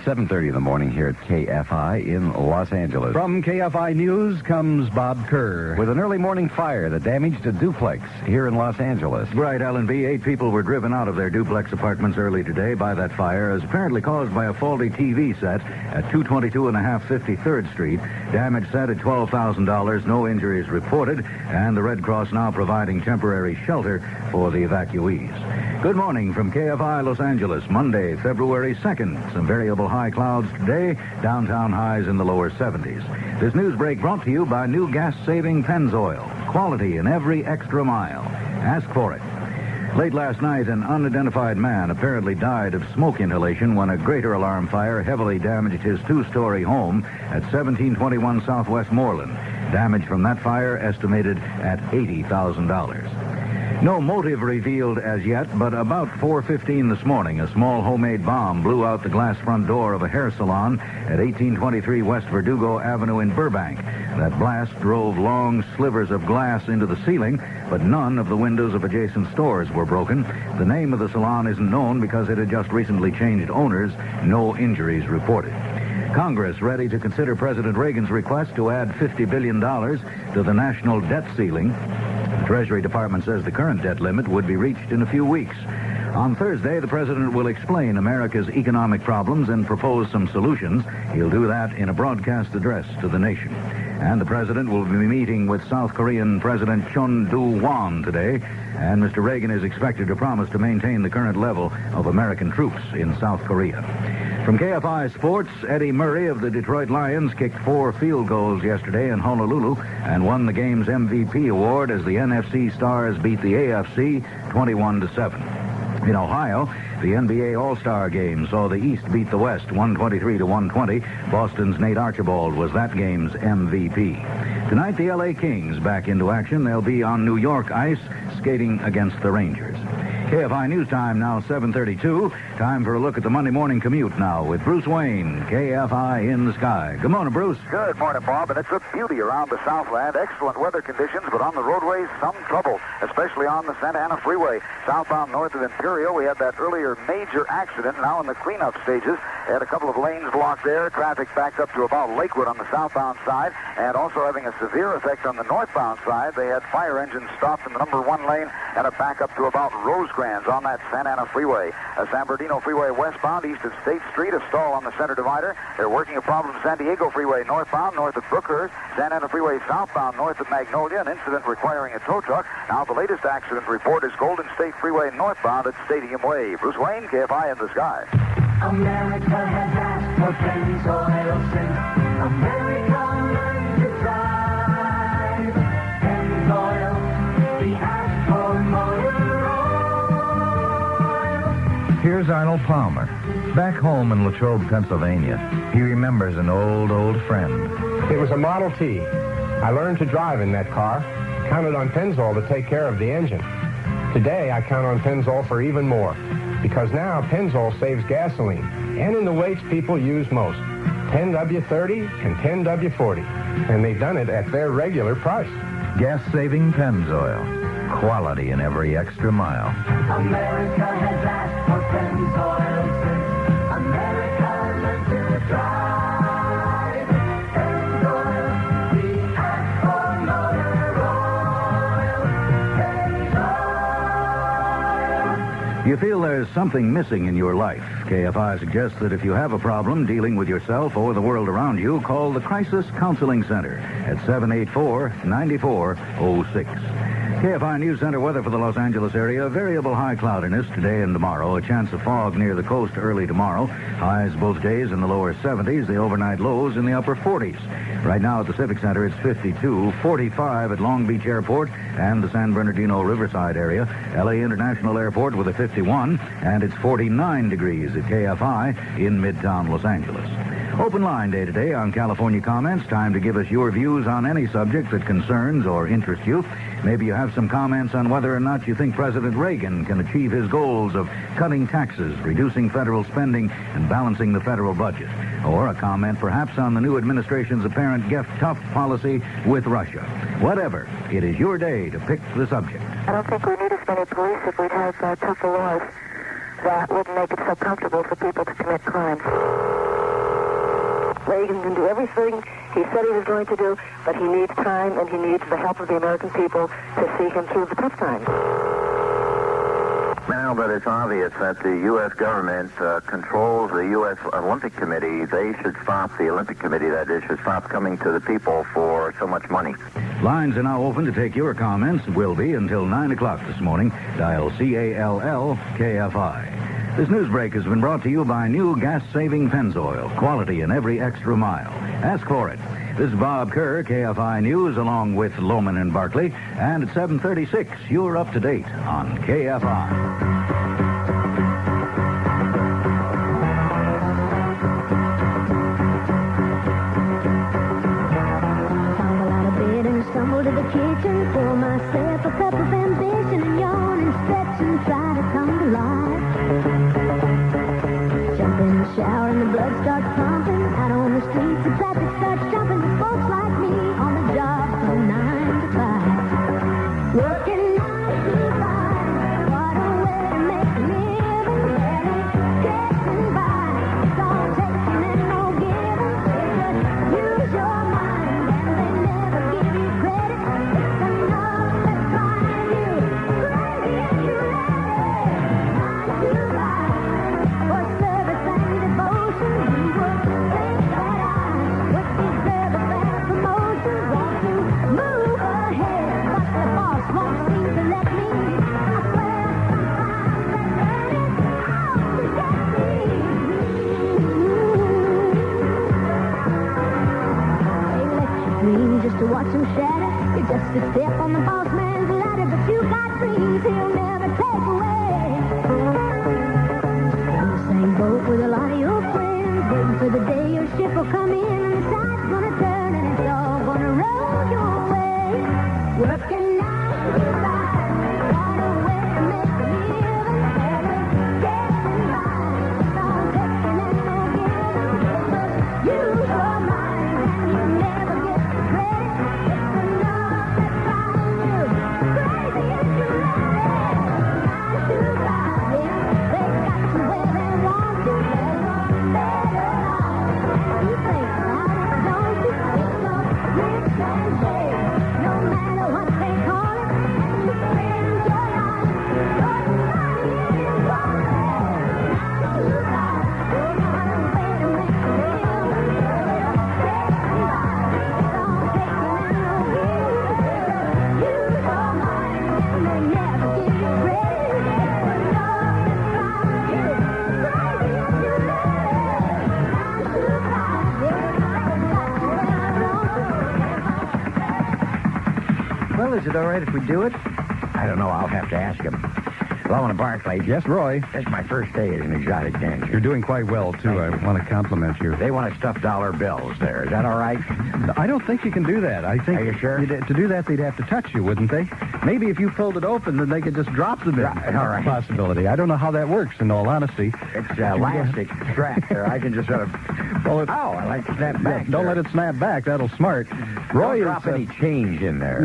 7:30 in the morning here at KFI in Los Angeles. From KFI News comes Bob Kerr. With an early morning fire that damaged a duplex here in Los Angeles. Right, Alan B. 8 people were driven out of their duplex apartments early today by that fire, as apparently caused by a faulty TV set at 222 and a half 53rd Street. Damage set at $12,000, no injuries reported, and the Red Cross now providing temporary shelter for the evacuees. Good morning from KFI Los Angeles, Monday, February 2nd. Some variable high clouds today, downtown highs in the lower 70s. This news break brought to you by new gas-saving Pennzoil. Quality in every extra mile. Ask for it. Late last night, an unidentified man apparently died of smoke inhalation when a greater alarm fire heavily damaged his 2-story home at 1721 Southwest Moreland. Damage from that fire estimated at $80,000. No motive revealed as yet, but about 4:15 this morning, a small homemade bomb blew out the glass front door of a hair salon at 1823 West Verdugo Avenue in Burbank. That blast drove long slivers of glass into the ceiling, but none of the windows of adjacent stores were broken. The name of the salon isn't known because it had just recently changed owners. No injuries reported. Congress ready to consider President Reagan's request to add $50 billion to the national debt ceiling. The Treasury Department says the current debt limit would be reached in a few weeks. On Thursday, the president will explain America's economic problems and propose some solutions. He'll do that in a broadcast address to the nation. And the president will be meeting with South Korean President Chun Doo-hwan today. And Mr. Reagan is expected to promise to maintain the current level of American troops in South Korea. From KFI Sports, Eddie Murray of the Detroit Lions kicked 4 field goals yesterday in Honolulu and won the game's MVP award as the NFC Stars beat the AFC 21-7. In Ohio, the NBA All-Star Game saw the East beat the West 123-120. Boston's Nate Archibald was that game's MVP. Tonight, the LA Kings back into action. They'll be on New York ice skating against the Rangers. KFI News Time now 7:32. Time for a look at the Monday morning commute now with Bruce Wayne, KFI in the sky. Good morning, Bruce. Good morning, Bob. And it's a beauty around the Southland. Excellent weather conditions, but on the roadways, some trouble, especially on the Santa Ana Freeway. Southbound north of Imperial, we had that earlier major accident. Now in the cleanup stages, had a couple of lanes blocked there. Traffic backed up to about Lakewood on the southbound side, and also having a severe effect on the northbound side. They had fire engines stopped in the number 1 lane and a backup to about Rosecrans on that Santa Ana Freeway. San Bernardino Freeway westbound east of State Street, a stall on the center divider. They're working a problem San Diego Freeway northbound north of Brookhurst. Santa Ana Freeway southbound north of Magnolia, an incident requiring a tow truck. Now the latest accident report is Golden State Freeway northbound at Stadium Way. Bruce Wayne, KFI in the sky. America has asked for Pennzoil since America learned to drive. Pennzoil, the ask for motor oil. Here's Arnold Palmer, back home in Latrobe, Pennsylvania. He remembers an old friend. It was a Model T. I learned to drive in that car, counted on Pennzoil to take care of the engine. Today, I count on Pennzoil for even more, because now Pennzoil saves gasoline, and in the weights people use most, 10W30 and 10W40, and they've done it at their regular price. Gas-saving Pennzoil. Quality in every extra mile. America has asked for Pennzoil since America learned to drive. Pennzoil, the ask for motor oil. Pennzoil. You feel there's something missing in your life. KFI suggests that if you have a problem dealing with yourself or the world around you, call the Crisis Counseling Center at 784-9406. KFI News Center weather for the Los Angeles area. Variable high cloudiness today and tomorrow. A chance of fog near the coast early tomorrow. Highs both days in the lower 70s. The overnight lows in the upper 40s. Right now at the Civic Center, it's 52, 45 at Long Beach Airport and the San Bernardino Riverside area. LA International Airport with a 51, and it's 49 degrees at KFI in Midtown Los Angeles. Open line day today on California Comments. Time to give us your views on any subject that concerns or interests you. Maybe you have some comments on whether or not you think President Reagan can achieve his goals of cutting taxes, reducing federal spending, and balancing the federal budget. Or a comment perhaps on the new administration's apparent get-tough policy with Russia. Whatever, it is your day to pick the subject. I don't think we need as many police if we'd have tougher laws that wouldn't make it so comfortable for people to commit crimes. Reagan can do everything he said he was going to do, but he needs time and he needs the help of the American people to see him through the tough times. Now that it's obvious that the U.S. government controls the U.S. Olympic Committee, they should stop, the Olympic Committee, that is, should stop coming to the people for so much money. Lines are now open to take your comments. Will be until 9 o'clock this morning. Dial CALL KFI. This news break has been brought to you by new gas-saving Pennzoil. Quality in every extra mile. Ask for it. This is Bob Kerr, KFI News, along with Lohman and Barkley. And at 7:36, you're up to date on KFI. Stumble to the kitchen, pour myself a cup of ambition and yawn and stretch and try to come to life. Jump in the shower and the blood starts pumping. Out on the streets, the traffic starts jumping. With folks like me on the job from 9 to 5. Working 9 to 5. What a way to make a living. Barely getting by. It's all taking and no giving. Just use your mind and they never give you credit. It's enough to drive you crazy if you're ready. 9 to 5. For service and devotion, you would think that I would deserve a fair promotion. Want to move ahead, but the boss won't seem to let me. I swear sometimes they burn it out to get me. They let you dream just to watch them shatter. You're just a step on the boss man's ladder, but you got dreams he'll never take away. In the same boat with a lot of your friends, waiting for the day your ship will come in and the tide's gonna turn and it's all gonna roll your way. Working 9 to 5, what a way to make a living. Barely getting by, it's all taking and no giving. Just use your mind and you never get the credit. It's enough to drive you crazy if you're ready. 9 to 5, yeah, they got you where they want you. There's a better life. You think about it, don't you? It's a rich and safe, no matter what they call it. And you spend your life, your money in your wallet. 9 to 5, what a way to make a living. Getting by, it's all taking and no giving. Use your mind and they never give you credit. It's enough to drive you crazy if you're ready. 9 to 5, yeah, they got you where I want you. Well, is it all right if we do it? I don't know. I'll have to ask him. Lohman and Barkley. Yes, Roy. This is my first day as an exotic dancer. You're doing quite well, too. I want to compliment you. They want to stuff dollar bills there. Is that all right? I don't think you can do that. I think Are you sure? To do that, they'd have to touch you, wouldn't they? Maybe if you pulled it open, then they could just drop them in. All right. Possibility. I don't know how that works, in all honesty. It's elastic strap there. I can just sort of... I like to snap back. Don't let it snap back. That'll smart. Roy Don't drop any change in there.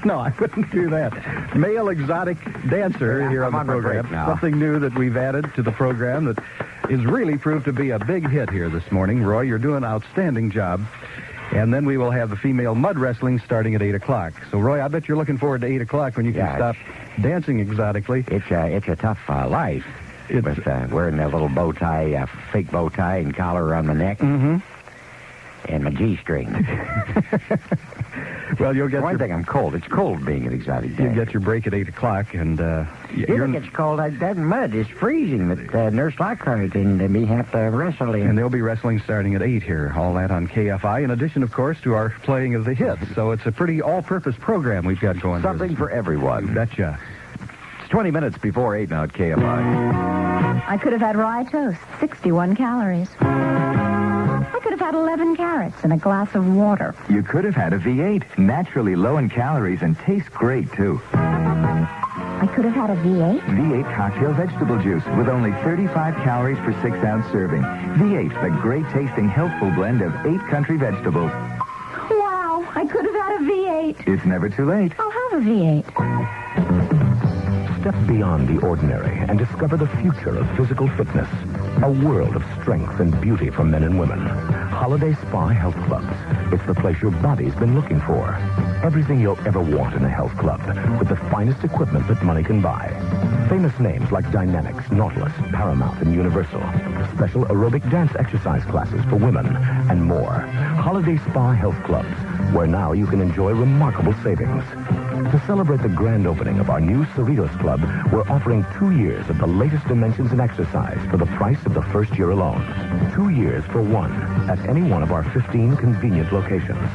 No, I wouldn't do that. Male exotic dancer here on the program. now. Something new that we've added to the program that is really proved to be a big hit here this morning. Roy, you're doing an outstanding job. And then we will have the female mud wrestling starting at 8 o'clock. So, Roy, I bet you're looking forward to 8 o'clock when you can stop dancing exotically. It's a tough life. With wearing that little bow tie, fake bow tie and collar around my neck. Mm-hmm. And my G-string. Well, you'll get One thing, I'm cold. It's cold being an exotic dancer. You'll get your break at 8 o'clock, and You think it's cold? That mud is freezing. But Nurse Lockhart and me have to wrestle in. And they'll be wrestling starting at 8 here. All that on KFI, in addition, of course, to our playing of the hits. So it's a pretty all-purpose program we've got going. Something for everyone. You betcha. It's 20 minutes before 8 now at KFI. I could have had rye toast, 61 calories. I could have had 11 carrots and a glass of water. You could have had a V8, naturally low in calories and tastes great, too. I could have had a V8? V8 cocktail vegetable juice with only 35 calories per 6-ounce serving. V8, the great-tasting, healthful blend of 8 country vegetables. Wow, I could have had a V8. It's never too late. I'll have a V8. Step beyond the ordinary and discover the future of physical fitness. A world of strength and beauty for men and women. Holiday Spa Health Clubs. It's the place your body's been looking for. Everything you'll ever want in a health club, with the finest equipment that money can buy. Famous names like Dynamics, Nautilus, Paramount, and Universal. Special aerobic dance exercise classes for women, and more. Holiday Spa Health Clubs, where now you can enjoy remarkable savings. To celebrate the grand opening of our new Cerritos Club, we're offering 2 years of the latest dimensions in exercise for the price of the first year alone. 2 years for one at any one of our 15 convenient locations.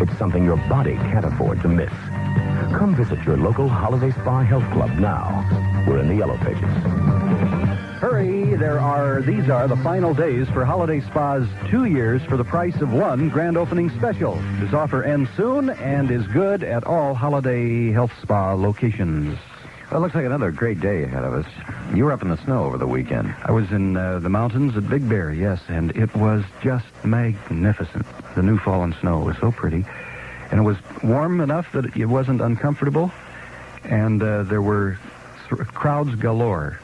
It's something your body can't afford to miss. Come visit your local Holiday Spa Health Club now. We're in the Yellow Pages. Hurry, these are the final days for Holiday Spa's 2 years for the price of one grand opening special. This offer ends soon and is good at all Holiday Health Spa locations. Well, it looks like another great day ahead of us. You were up in the snow over the weekend. I was in the mountains at Big Bear, yes, and it was just magnificent. The new fallen snow was so pretty. And it was warm enough that it wasn't uncomfortable, and there were crowds galore.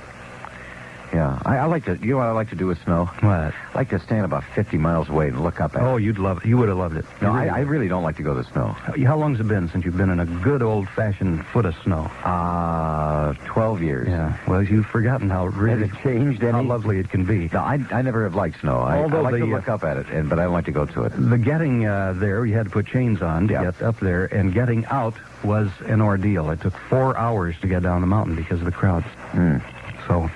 Yeah, I like to, you know what I like to do with snow? What? I like to stand about 50 miles away and look up at it. Oh, you'd love it. You would have loved it. No, I really don't like to go to the snow. How long's it been since you've been in a good old-fashioned foot of snow? 12 years. Yeah, well, you've forgotten how really... Has it changed any? How lovely it can be. No, I never have liked snow. I like to look up at it, but I don't like to go to it. The getting there, you had to put chains on to get up there, and getting out was an ordeal. It took 4 hours to get down the mountain because of the crowds. So...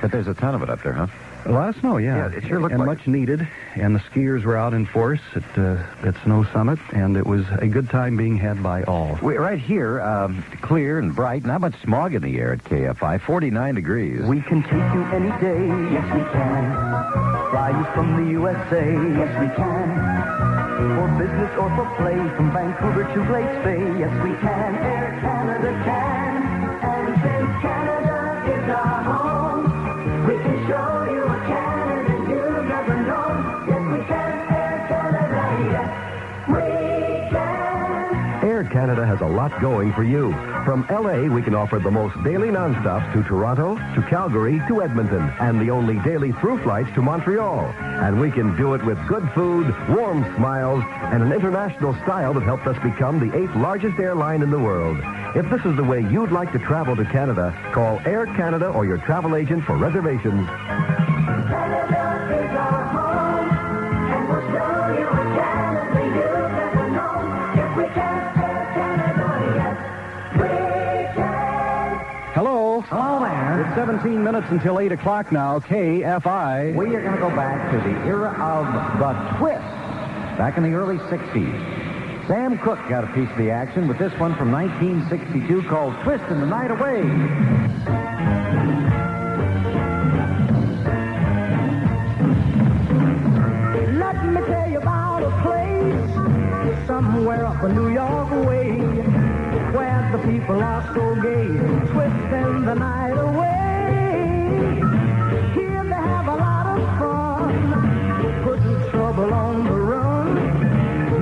But there's a ton of it up there, huh? A lot of snow, yeah. It sure looked and like much needed. And the skiers were out in force at Snow Summit, and it was a good time being had by all. We're right here, clear and bright, not much smog in the air at KFI, 49 degrees. We can take you any day, yes we can. Fly you from the USA, yes we can. For business or for play, from Vancouver to Glace Bay, yes we can. Air Canada can. And since Canada is our home, we can show you a Canada you've never known. Yes, we can. Air Canada, yes, we can. Air Canada has a lot going for you. From L.A., we can offer the most daily nonstops to Toronto, to Calgary, to Edmonton, and the only daily through flights to Montreal. And we can do it with good food, warm smiles, and an international style that helped us become the 8th largest airline in the world. If this is the way you'd like to travel to Canada, call Air Canada or your travel agent for reservations. Canada is our home, and we'll show you a Canada you've never known. Yes, we can. Air Canada, yes, we can. Hello. Hello there. It's 17 minutes until 8 o'clock now, KFI. We are going to go back to the era of the twist, back in the early 60s. Sam Cooke got a piece of the action with this one from 1962 called Twistin' the Night Away. Let me tell you about a place somewhere up in New York way, where the people are so gay, twisting the night away. Here they have a lot of fun, putting trouble on the run.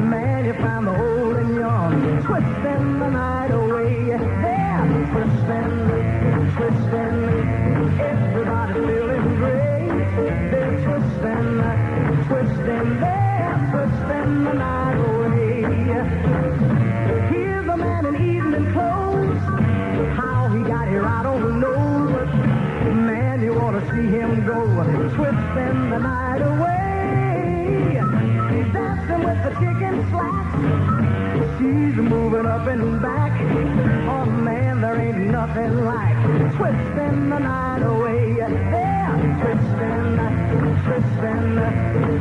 Man, you find the old and young, twisting the night away. They're twisting, everybody's feeling great. They're twisting, they're twisting the night away. Here's a man in evening clothes, how he got here I don't know, but man, you ought to see him go, twisting the night away. He's dancing with the chicken slacks, she's moving up and back. Oh man, there ain't nothing like twisting the night away. They're twisting,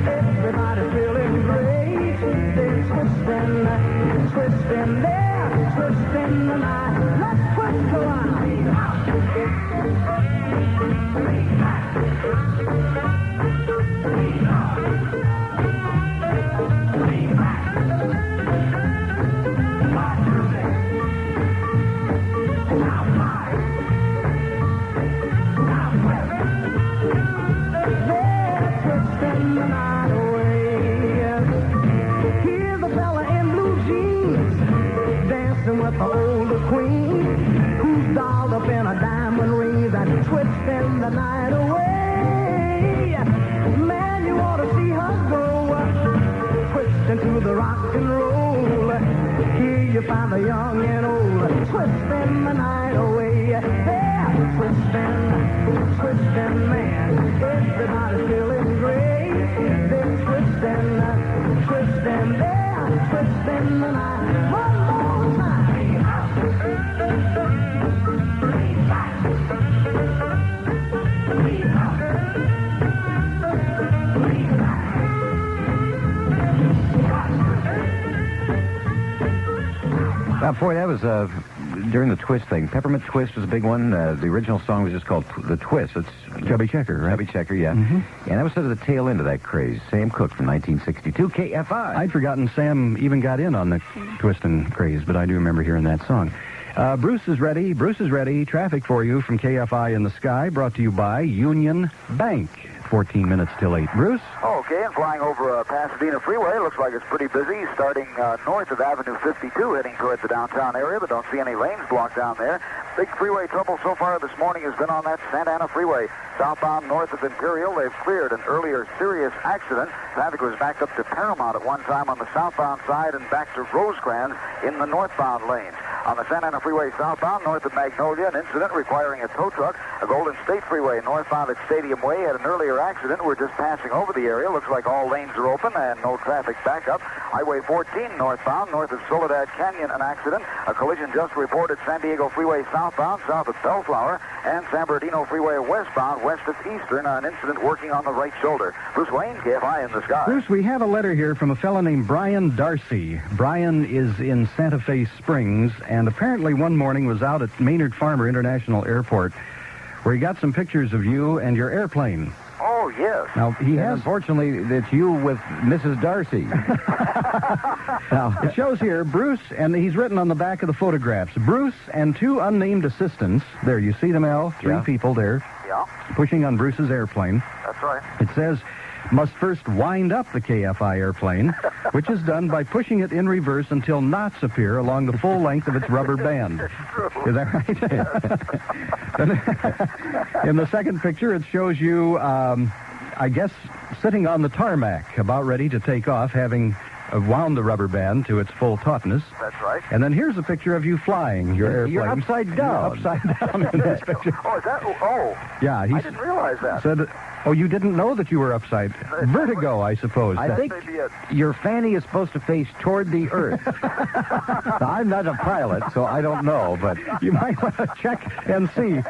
everybody's feeling great. They're twisting, they're twisting the night. Let's twist a while. With the older queen, who's dolled up in a diamond ring, that's twisting the night away. Man, you ought to see her go, into the rock and roll. Here you find the young and old twisting the night away. They're twisting, man. Everybody's feeling great. They're twisting, they're twisting the night. One more time. Boy, that was during the Twist thing. Peppermint Twist was a big one. The original song was just called The Twist. It's Chubby Checker, right? Chubby Checker, yeah. And that was sort of the tail end of that craze. Sam Cooke from 1962, KFI. I'd forgotten Sam even got in on the twistin' craze, but I do remember hearing that song. Bruce is ready. Bruce is ready. Traffic for you from KFI in the Sky, brought to you by Union Bank. 14 minutes till 8. Bruce? Okay, and flying over Pasadena Freeway. Looks like it's pretty busy, starting north of Avenue 52, heading towards the downtown area, but don't see any lanes blocked down there. Big freeway trouble so far this morning has been on that Santa Ana Freeway. Southbound north of Imperial, they've cleared an earlier serious accident. Traffic was backed up to Paramount at one time on the southbound side and back to Rosecrans in the northbound lanes. On the Santa Ana Freeway southbound, north of Magnolia, an incident requiring a tow truck. A Golden State Freeway northbound at Stadium Way had an earlier accident. We're just passing over the area. Looks like all lanes are open and no traffic backup. Highway 14 northbound, north of Soledad Canyon, an accident. A collision just reported San Diego Freeway southbound, south of Bellflower, and San Bernardino Freeway westbound, west of Eastern, an incident working on the right shoulder. Bruce Wayne, KFI in the Sky. Bruce, we have a letter here from a fellow named Brian Darcy. Brian is in Santa Fe Springs, and apparently one morning was out at Maynard Farmer International Airport, where he got some pictures of you and your airplane. Oh, yes. Now, he has... Unfortunately, it's you with Mrs. Darcy. Now, it shows here, Bruce, and he's written on the back of the photographs, Bruce and two unnamed assistants. There, you see them, Al? Three people there. Yeah. Pushing on Bruce's airplane. That's right. It says, must first wind up the KFI airplane, which is done by pushing it in reverse until knots appear along the full length of its rubber band. Is that right? In the second picture, it shows you, I guess, sitting on the tarmac, about ready to take off, having wound the rubber band to its full tautness. That's right. And then here's a picture of you flying your airplane. You're upside down. You're upside down in this picture. Oh, is that? Oh. Yeah, I didn't realize that. Said, oh, you didn't know that you were upside. Vertigo, I suppose. I think your fanny is supposed to face toward the earth. Now, I'm not a pilot, so I don't know, but you might want to check and see,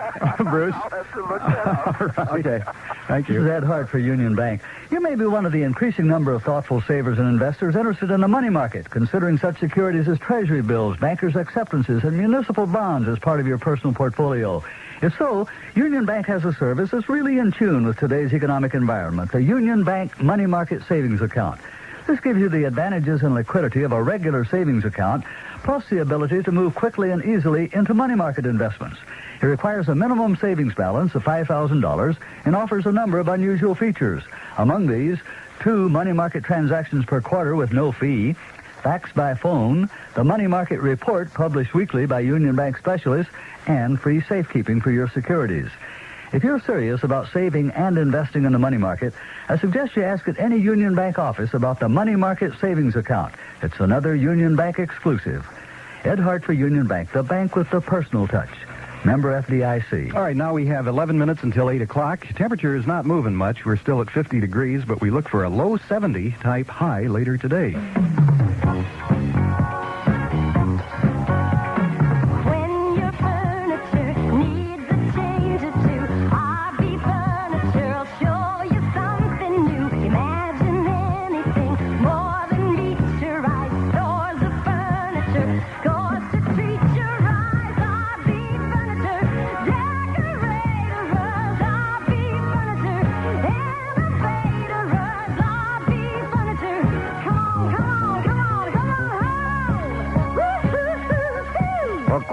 Bruce. I'll have to look that up. All right. Okay. Thank you. This is Ed Hart for Union Bank. You may be one of the increasing number of thoughtful savers and investors interested in the money market, considering such securities as treasury bills, bankers' acceptances, and municipal bonds as part of your personal portfolio. If so, Union Bank has a service that's really in tune with today's economic environment, the Union Bank Money Market Savings Account. This gives you the advantages and liquidity of a regular savings account, plus the ability to move quickly and easily into money market investments. It requires a minimum savings balance of $5,000 and offers a number of unusual features. Among these, 2 money market transactions per quarter with no fee, fax by phone, the money market report published weekly by Union Bank specialists, and free safekeeping for your securities. If you're serious about saving and investing in the money market, I suggest you ask at any Union Bank office about the Money Market Savings Account. It's another Union Bank exclusive. Ed Hart for Union Bank, the bank with the personal touch. Member FDIC. All right, now we have 11 minutes until 8 o'clock. Temperature is not moving much. We're still at 50 degrees, but we look for a low 70 type high later today.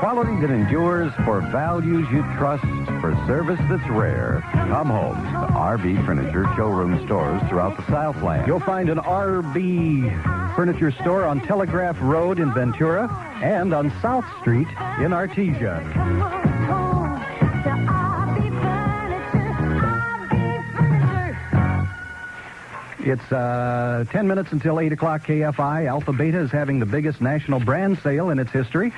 quality that endures, for values you trust, for service that's rare. Come home to RB Furniture showroom stores throughout the Southland. You'll find an RB Furniture store on Telegraph Road in Ventura and on South Street in Artesia. It's 10 minutes until 8 o'clock KFI. Alpha Beta is having the biggest national brand sale in its history.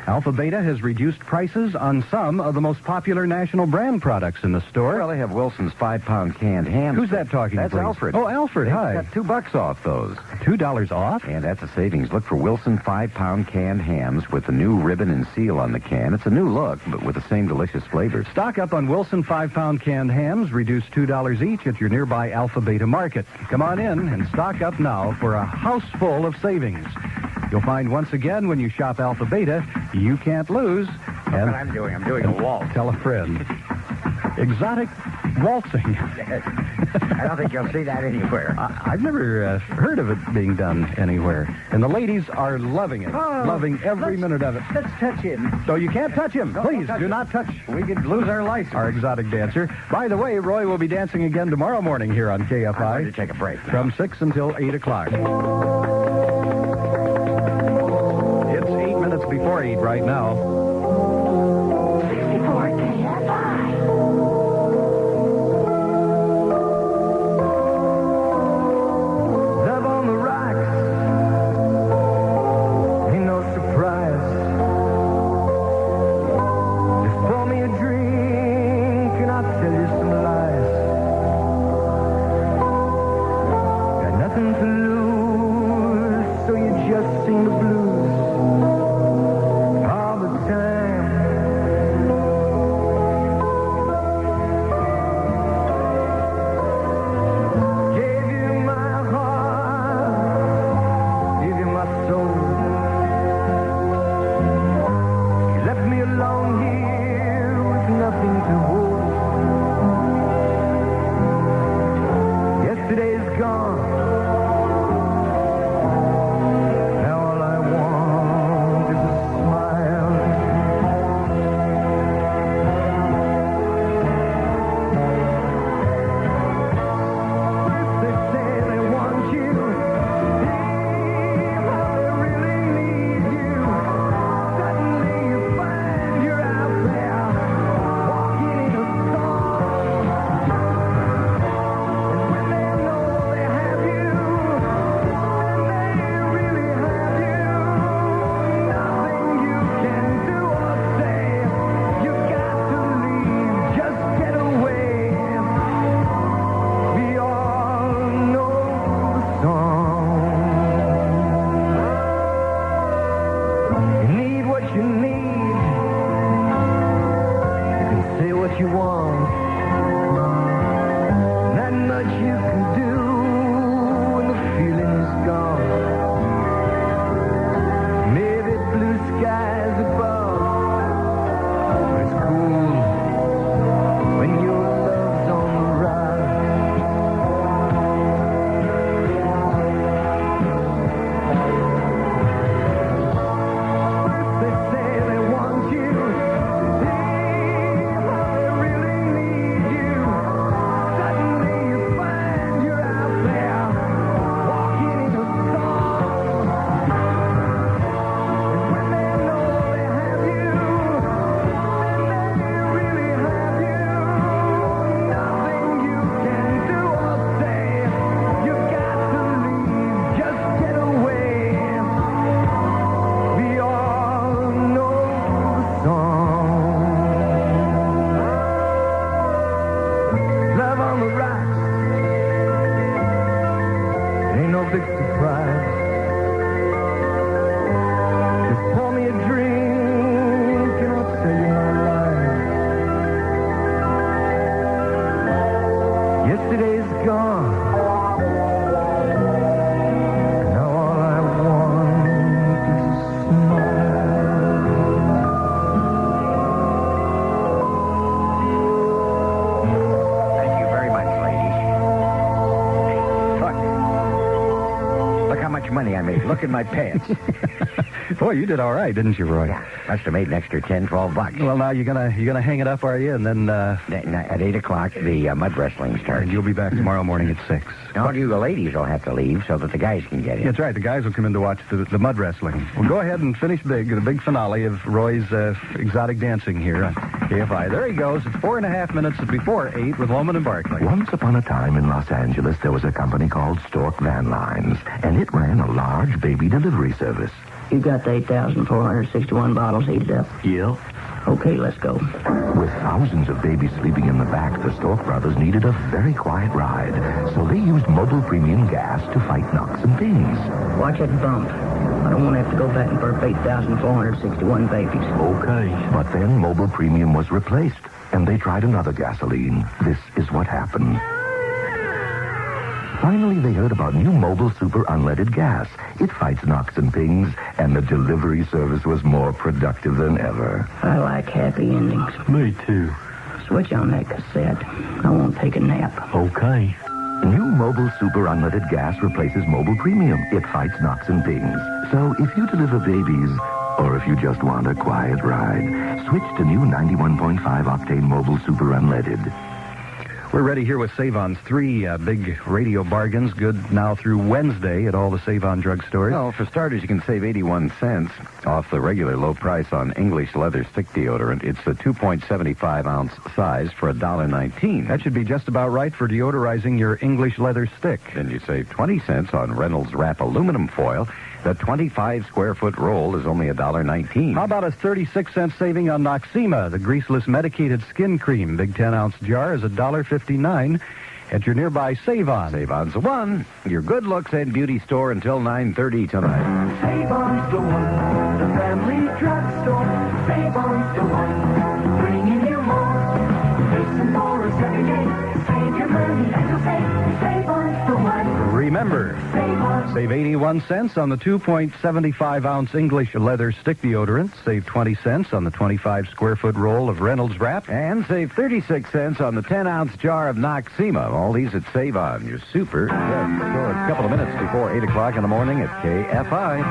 Alpha Beta has reduced prices on some of the most popular national brand products in the store. Well, they have Wilson's 5-pound canned hams. Who's that talking, That's please? Alfred. Oh, Alfred, They hi. got $2 off those. $2 off? And that's a savings. Look for Wilson 5-pound canned hams with the new ribbon and seal on the can. It's a new look, but with the same delicious flavors. Stock up on Wilson 5-pound canned hams, reduced $2 each at your nearby Alpha Beta market. Come on in and stock up now for a house full of savings. You'll find once again when you shop Alpha Beta, you can't lose. Look what I'm doing. I'm doing a waltz. Tell a friend. Exotic waltzing. I don't think you'll see that anywhere. I've never heard of it being done anywhere. And the ladies are loving it. Loving every minute of it. Let's touch him. So you can't touch him. Please, do not touch. We could lose our license. Our exotic dancer. By the way, Roy will be dancing again tomorrow morning here on KFI. I'm going to take a break now. From 6 until 8 o'clock. It's 8 minutes before 8 right now. 64 KFI. Love on the rocks, ain't no surprise. Just pour me a drink and I'll tell you some lies. Got nothing to lose, so you just sing the blues all the time. Gave you my heart, gave you my soul. You left me alone here with nothing to hold. Yesterday's gone. Now all I want is a smile. They say they want you. If I really need you, suddenly you find you're out there walking in a storm. And when they know they have you, then they really have you. Nothing you can do or say. You got to leave, just get away. We all know the song. You need what you need. You can say what you want. Not much you can do when the feeling is gone. Maybe blue skies above, but it's cool when your love's on the rise. They say they want you. If I really need you, suddenly you find you're out there walking in a storm. And when they know they have you, then they really have you. Nothing you can do or say. You got to leave, just get away. We all know the song. Love on the rocks, ain't no big surprise. Just pour me a drink and I'll tell you my lies. Yesterday's gone. Now all I want is a smile. Thank you very much, ladies. Look how much money I made. Look at my pants. Boy, you did all right, didn't you, Roy? Yeah, must have made an extra $10-12. Well, now you're gonna hang it up, are you? And then At 8 o'clock, the mud wrestling starts. and you'll be back tomorrow morning at 6. All you ladies will have to leave so that the guys can get in. That's right. The guys will come in to watch the mud wrestling. Well, go ahead and finish big, the big finale of Roy's exotic dancing here. KFI. There he goes. It's 4.5 minutes before 8 with Lohman and Barkley. Once upon a time in Los Angeles, there was a company called Stork Van Lines, and it ran a large baby delivery service. You got the 8,461 bottles heated up? Yeah. Okay, let's go. With thousands of babies sleeping in the back, the Stork brothers needed a very quiet ride, so they used Mobil Premium gas to fight knocks and dings. Watch that bump. I don't want to have to go back and burp 8,461 babies. Okay. But then Mobil Premium was replaced, and they tried another gasoline. This is what happened. Finally, they heard about new Mobil Super Unleaded Gas. It fights knocks and pings, and the delivery service was more productive than ever. I like happy endings. Me too. Switch on that cassette. I won't take a nap. Okay. New Mobil Super Unleaded Gas replaces Mobil Premium. It fights knocks and pings. So if you deliver babies, or if you just want a quiet ride, switch to new 91.5 octane Mobil Super Unleaded. We're ready here with Save-On's 3 big radio bargains, good now through Wednesday at all the Save-On drugstores. Well, for starters, you can save 81 cents off the regular low price on English leather stick deodorant. It's a 2.75-ounce size for $1.19. That should be just about right for deodorizing your English leather stick. Then you save 20 cents on Reynolds Wrap aluminum foil. The 25-square-foot roll is only $1.19. How about a 36-cent saving on Noxema, the greaseless medicated skin cream? Big 10-ounce jar is $1.59 at your nearby Save-On. Save-On's the one. Your good looks and beauty store until 9:30 tonight. Save-On's the one. The family drugstore. Save-On's the one. Bringing you more. Listen for us every day. Save your money and you'll save. Save-On's the one. Remember, save 81 cents on the 2.75-ounce English leather stick deodorant. Save 20 cents on the 25-square-foot roll of Reynolds Wrap. And save 36 cents on the 10-ounce jar of Noxema. All these at Save-On. Your super. Yes, store a couple of minutes before 8 o'clock in the morning at KFI.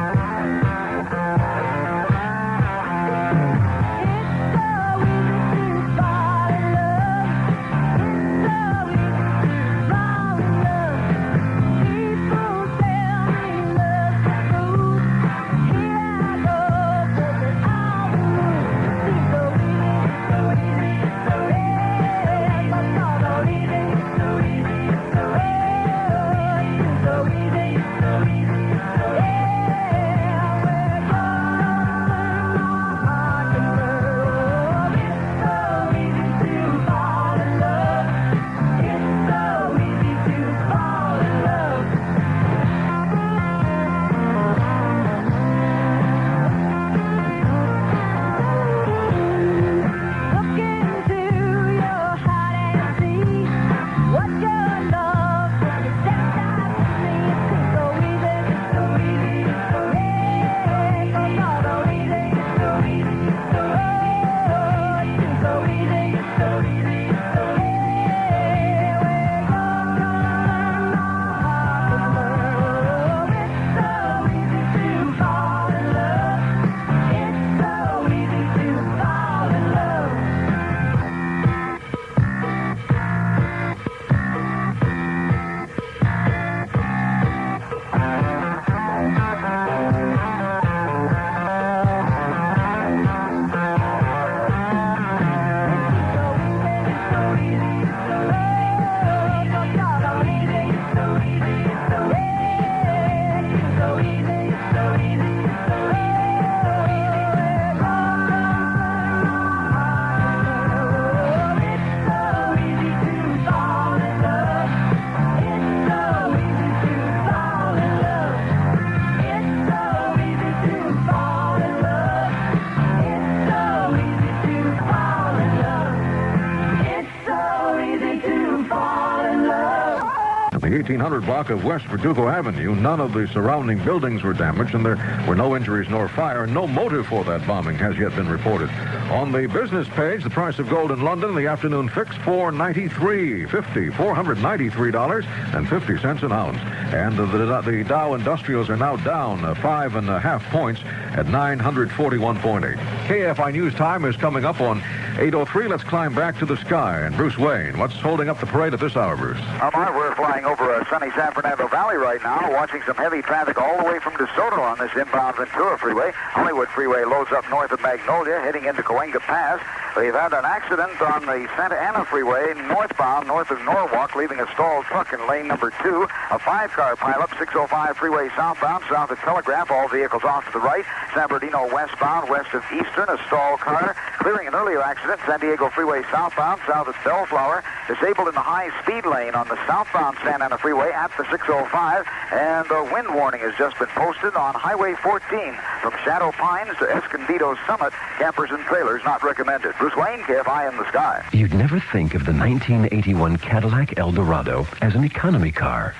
The 1800 block of West Verdugo Avenue, none of the surrounding buildings were damaged, and there were no injuries nor fire. No motive for that bombing has yet been reported. On the business page, the price of gold in London, the afternoon fix, $493.50, $493.50 an ounce. And the Dow Industrials are now down 5.5 points at 941.8. KFI News Time is coming up on 8:03. Let's climb back to the sky. And Bruce Wayne, what's holding up the parade at this hour, Bruce? All right, we're flying over sunny San Fernando Valley right now, watching some heavy traffic all the way from DeSoto on this inbound Ventura Freeway. Hollywood Freeway loads up north of Magnolia, heading into Cahuenga Pass. We've had an accident on the Santa Ana Freeway northbound, north of Norwalk, leaving a stalled truck in lane number 2. A 5-car pileup, 605 freeway southbound, south of Telegraph. All vehicles off to the right. San Bernardino westbound, west of Eastern, a stalled car. Clearing an earlier accident, San Diego Freeway southbound, south of Bellflower. Disabled in the high-speed lane on the southbound Santa Ana Freeway at the 605. And a wind warning has just been posted on Highway 14 from Shadow Pines to Escondido Summit. Campers and trailers not recommended. Bruce Wayne, KFI in the sky. You'd never think of the 1981 Cadillac Eldorado as an economy car.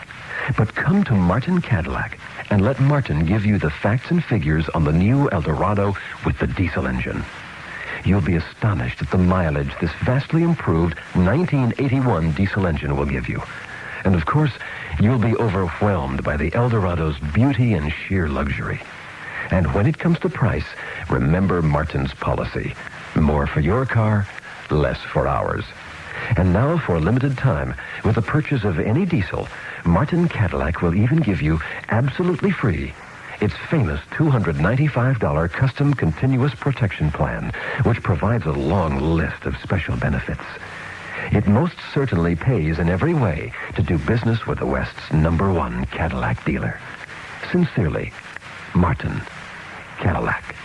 But come to Martin Cadillac and let Martin give you the facts and figures on the new Eldorado with the diesel engine. You'll be astonished at the mileage this vastly improved 1981 diesel engine will give you. And of course, you'll be overwhelmed by the Eldorado's beauty and sheer luxury. And when it comes to price, remember Martin's policy. More for your car, less for ours. And now, for a limited time, with the purchase of any diesel, Martin Cadillac will even give you absolutely free its famous $295 custom continuous protection plan, which provides a long list of special benefits. It most certainly pays in every way to do business with the West's #1 Cadillac dealer. Sincerely, Martin Cadillac.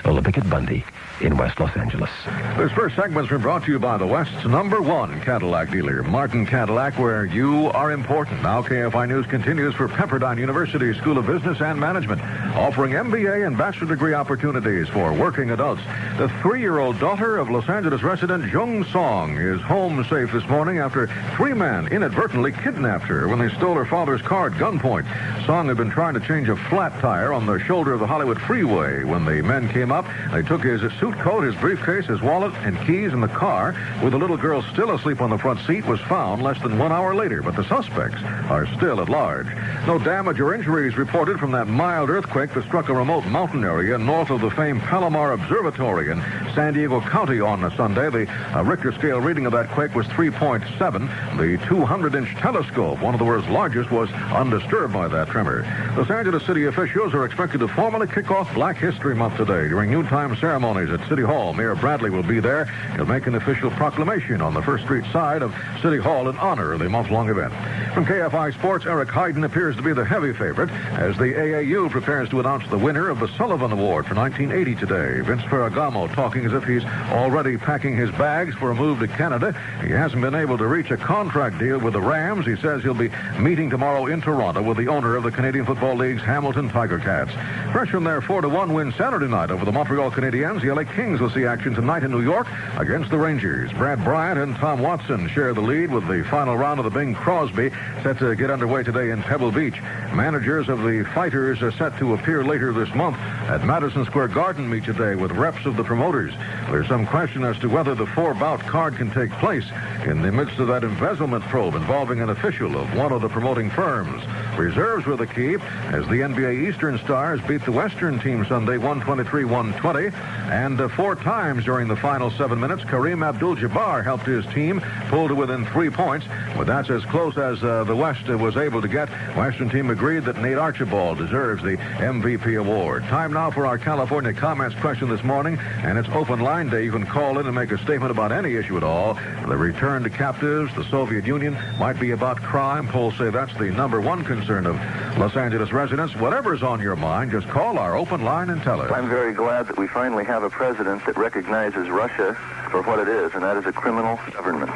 Olympic at Bundy in West Los Angeles. This first segment's been brought to you by the West's #1 Cadillac dealer, Martin Cadillac, where you are important. Now KFI News continues for Pepperdine University School of Business and Management, offering MBA and bachelor degree opportunities for working adults. The 3-year-old daughter of Los Angeles resident Jung Song is home safe this morning after 3 men inadvertently kidnapped her when they stole her father's car at gunpoint. Song had been trying to change a flat tire on the shoulder of the Hollywood Freeway. When the men came up, they took his suit coat, his briefcase, his wallet, and keys in the car. With the little girl still asleep on the front seat, was found less than 1 hour later, but the suspects are still at large. No damage or injuries reported from that mild earthquake that struck a remote mountain area north of the famed Palomar Observatory in San Diego County on Sunday. The Richter scale reading of that quake was 3.7. The 200-inch telescope, one of the world's largest, was undisturbed by that tremor. Los Angeles city officials are expected to formally kick off Black History Month today during noontime ceremonies at City Hall. Mayor Bradley will be there. He'll make an official proclamation on the First Street side of City Hall in honor of the month-long event. From KFI Sports, Eric Hayden appears to be the heavy favorite as the AAU prepares to announce the winner of the Sullivan Award for 1980 today. Vince Ferragamo talking as if he's already packing his bags for a move to Canada. He hasn't been able to reach a contract deal with the Rams. He says he'll be meeting tomorrow in Toronto with the owner of the Canadian Football League's Hamilton Tiger Cats. Fresh from their 4-1 win Saturday night over the Montreal Canadiens, the LA Kings will see action tonight in New York against the Rangers. Brad Bryant and Tom Watson share the lead with the final round of the Bing Crosby set to get underway today in Pebble Beach. Managers of the Fighters are set to appear later this month at Madison Square Garden meet today with reps of the promoters. There's some question as to whether the 4-bout card can take place in the midst of that embezzlement probe involving an official of one of the promoting firms. Reserves were the key as the NBA Eastern Stars beat the Western team Sunday 123-120, and 4 times during the final 7 minutes, Kareem Abdul-Jabbar helped his team pull to within 3 points, but that's as close as the West was able to get. Western team agreed that Nate Archibald deserves the MVP award. Time now for our California Comments question this morning, and it's open line day. You can call in and make a statement about any issue at all. The return to captives, the Soviet Union, might be about crime. Polls say that's the #1 concern of Los Angeles residents. Whatever's on your mind, just call our open line and tell us. I'm very glad that we finally have a president that recognizes Russia for what it is, and that is a criminal government.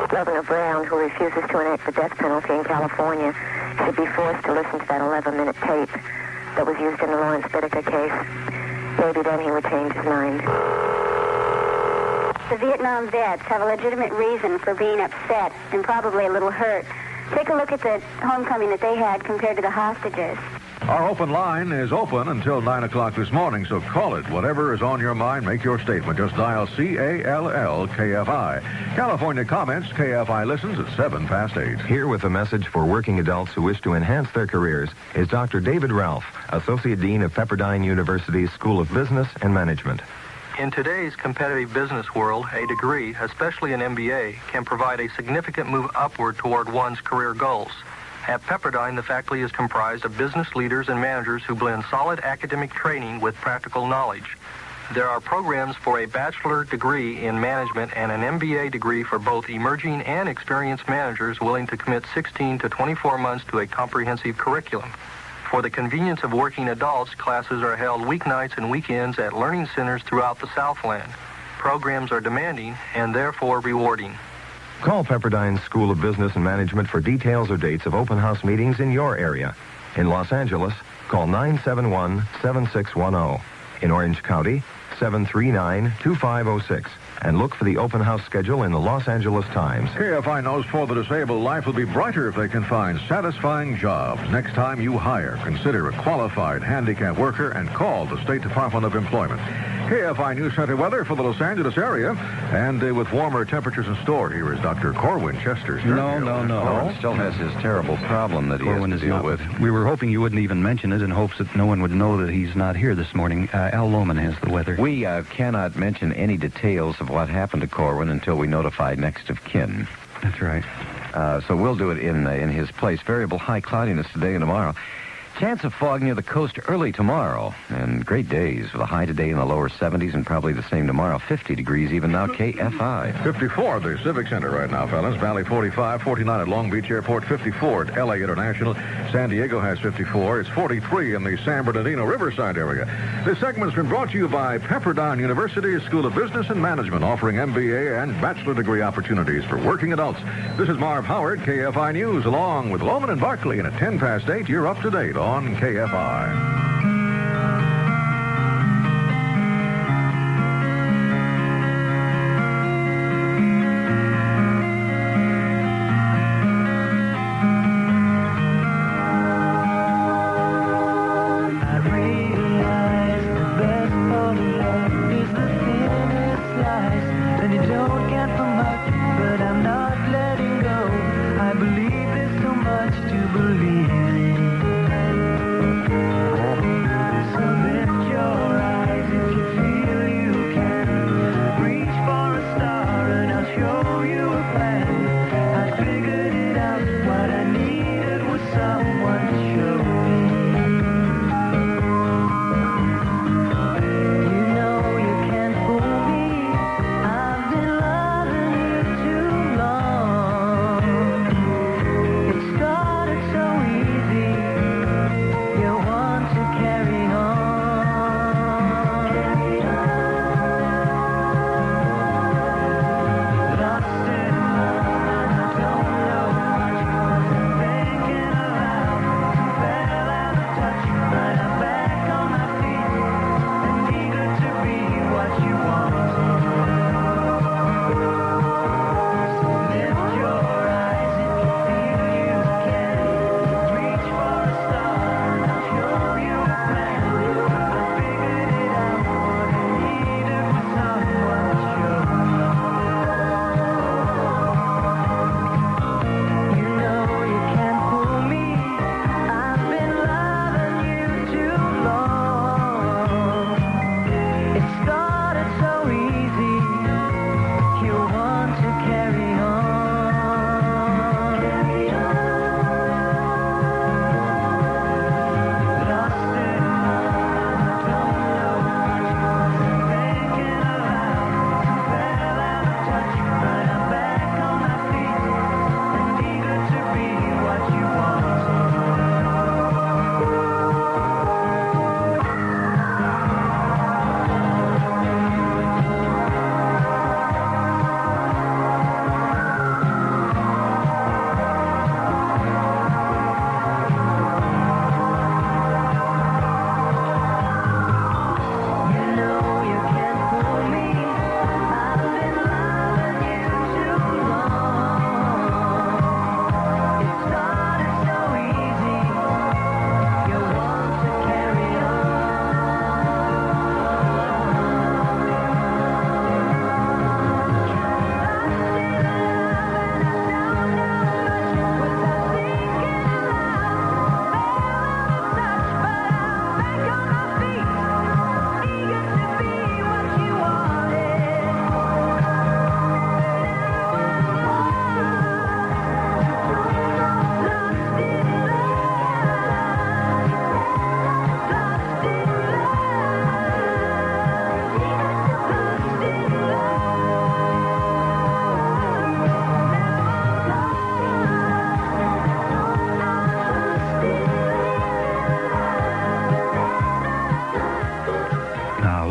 Governor Brown, who refuses to enact the death penalty in California, should be forced to listen to that 11-minute tape that was used in the Lawrence Whitaker case. Maybe then he would change his mind. The Vietnam vets have a legitimate reason for being upset and probably a little hurt. Take a look at the homecoming that they had compared to the hostages. Our open line is open until 9 o'clock this morning, so call it. Whatever is on your mind, make your statement. Just dial CALL-KFI. California Comments, KFI listens at 7 past 8. Here with a message for working adults who wish to enhance their careers is Dr. David Ralph, Associate Dean of Pepperdine University's School of Business and Management. In today's competitive business world, a degree, especially an MBA, can provide a significant move upward toward one's career goals. At Pepperdine, the faculty is comprised of business leaders and managers who blend solid academic training with practical knowledge. There are programs for a bachelor degree in management and an MBA degree for both emerging and experienced managers willing to commit 16 to 24 months to a comprehensive curriculum. For the convenience of working adults, classes are held weeknights and weekends at learning centers throughout the Southland. Programs are demanding and therefore rewarding. Call Pepperdine School of Business and Management for details or dates of open house meetings in your area. In Los Angeles, call 971-7610. In Orange County, 739-2506. And look for the open house schedule in the Los Angeles Times. KFI knows for the disabled, life will be brighter if they can find satisfying jobs. Next time you hire, consider a qualified handicapped worker and call the State Department of Employment. KFI News Center weather for the Los Angeles area. And with warmer temperatures in store, here is Dr. Corwin Chester. No. Corwin still has his terrible problem that he Corwin has to is deal not with. We were hoping you wouldn't even mention it in hopes that no one would know that he's not here this morning. Al Lohman has the weather. We cannot mention any details of what happened to Corwin until we notify next of kin. That's right. So we'll do it in his place. Variable high cloudiness today and tomorrow. Chance of fog near the coast early tomorrow. And great days with a high today in the lower 70s and probably the same tomorrow. 50 degrees even now, KFI. 54 at the Civic Center right now, fellas. Valley 45, 49 at Long Beach Airport, 54 at LA International. San Diego has 54. It's 43 in the San Bernardino Riverside area. This segment's been brought to you by Pepperdine University School of Business and Management, offering MBA and bachelor degree opportunities for working adults. This is Marv Howard, KFI News, along with Lohman and Barkley. And at 10 past 8, you're up to date on KFI.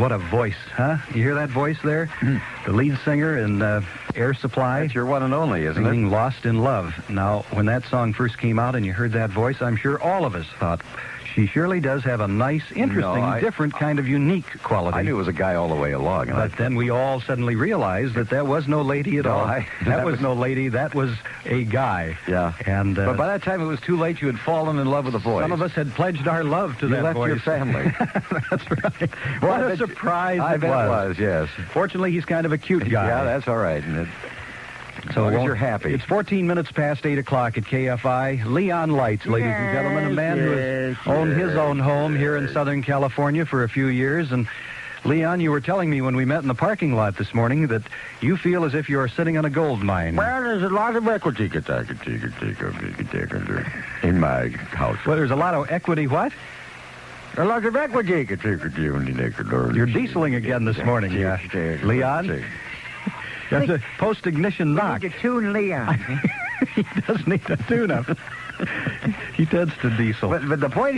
What a voice, huh? You hear that voice there? The lead singer in Air Supply. That's your one and only, isn't it? Singing Lost in Love. Now, when that song first came out and you heard that voice, I'm sure all of us thought, she surely does have a nice, interesting, different kind of unique quality. I knew it was a guy all the way along. But then we all suddenly realized that was no lady at all. That was no lady. That was a guy. Yeah. And but by that time, it was too late. You had fallen in love with the voice. Some of us had pledged our love to that left voice. your family. That's right. What a surprise I bet it was, yes. Fortunately, he's kind of a cute guy. Yeah, that's all right. So you're happy. It's 14 minutes past 8 o'clock at KFI. Leon Lights, ladies and gentlemen, a man who has owned his own home here in Southern California for a few years. And Leon, you were telling me when we met in the parking lot this morning that you feel as if you are sitting on a gold mine. Well, there's a lot of equity in my house. Well, there's a lot of equity what? A lot of equity. You're dieseling again this morning, Leon. That's a post-ignition knock. We need to tune Leon. He does need a tune-up. He tends to diesel. But the point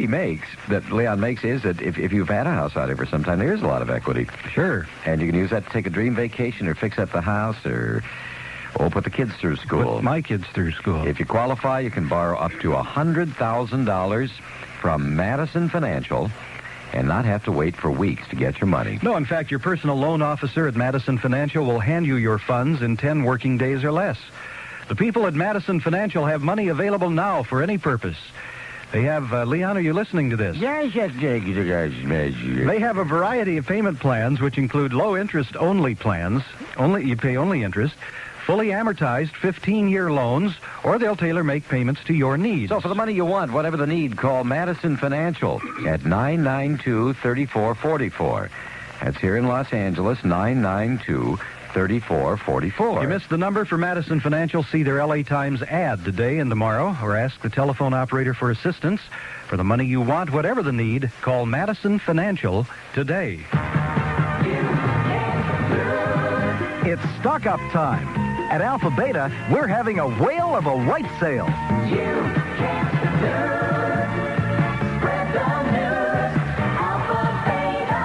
that Leon makes is that if you've had a house out here for some time, there is a lot of equity. Sure. And you can use that to take a dream vacation or fix up the house or put the kids through school. Put my kids through school. If you qualify, you can borrow up to $100,000 from Madison Financial and not have to wait for weeks to get your money. No, in fact, your personal loan officer at Madison Financial will hand you your funds in 10 working days or less. The people at Madison Financial have money available now for any purpose. They have, Leon, are you listening to this? Yes. They have a variety of payment plans, which include low-interest only plans. You pay only interest. Fully amortized 15-year loans, or they'll tailor-make payments to your needs. So for the money you want, whatever the need, call Madison Financial at 992-3444. That's here in Los Angeles, 992-3444. If you missed the number for Madison Financial, see their LA Times ad today and tomorrow, or ask the telephone operator for assistance. For the money you want, whatever the need, call Madison Financial today. It's stock-up time. At Alpha Beta, we're having a whale of a white sale. You can't spread the news. Alpha Beta.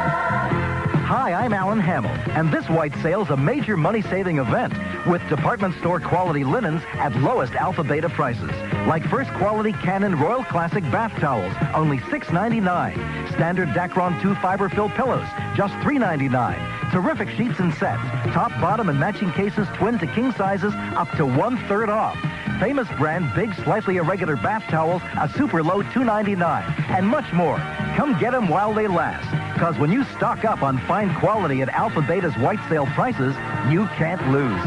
Hi, I'm Alan Hamill, and this white sale's a major money-saving event with department store quality linens at lowest Alpha Beta prices. Like first quality Canon Royal Classic bath towels, only $6.99. Standard Dacron 2 fiber-filled pillows, just $3.99. Terrific sheets and sets, top, bottom, and matching cases twin to king sizes up to 1/3 off. Famous brand big, slightly irregular bath towels, a super low $2.99, and much more. Come get them while they last. Because when you stock up on fine quality at Alpha Beta's white sale prices, you can't lose.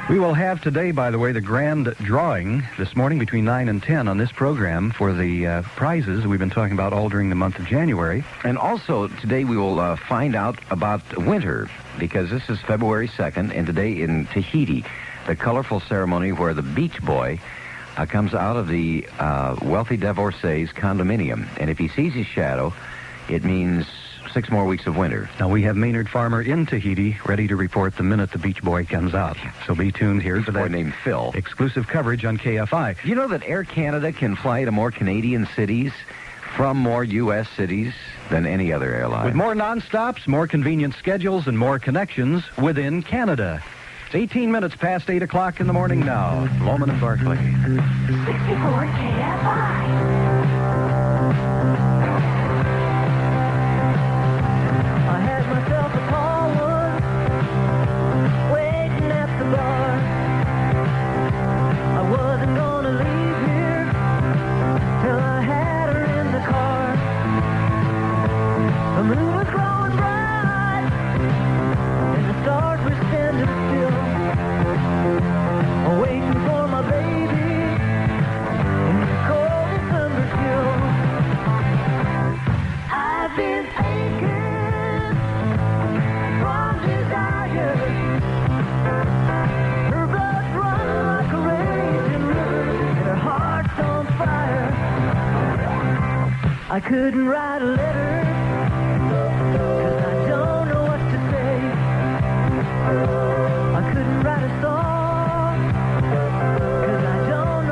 We will have today, by the way, the grand drawing this morning between 9 and 10 on this program for the prizes we've been talking about all during the month of January. And also, today we will find out about winter, because this is February 2nd, and today in Tahiti, the colorful ceremony where the beach boy comes out of the wealthy divorcee's condominium. And if he sees his shadow, it means 6 more weeks of winter. Now, we have Maynard Farmer in Tahiti ready to report the minute the beach boy comes out. So be tuned here for that named Phil. Exclusive coverage on KFI. You know that Air Canada can fly to more Canadian cities from more U.S. cities than any other airline? With more nonstops, more convenient schedules, and more connections within Canada. It's 18 minutes past 8 o'clock in the morning now. Lohman and Barkley. 64 KFI. I couldn't write a letter, 'cause I don't know what to say. I couldn't write a song, 'cause I don't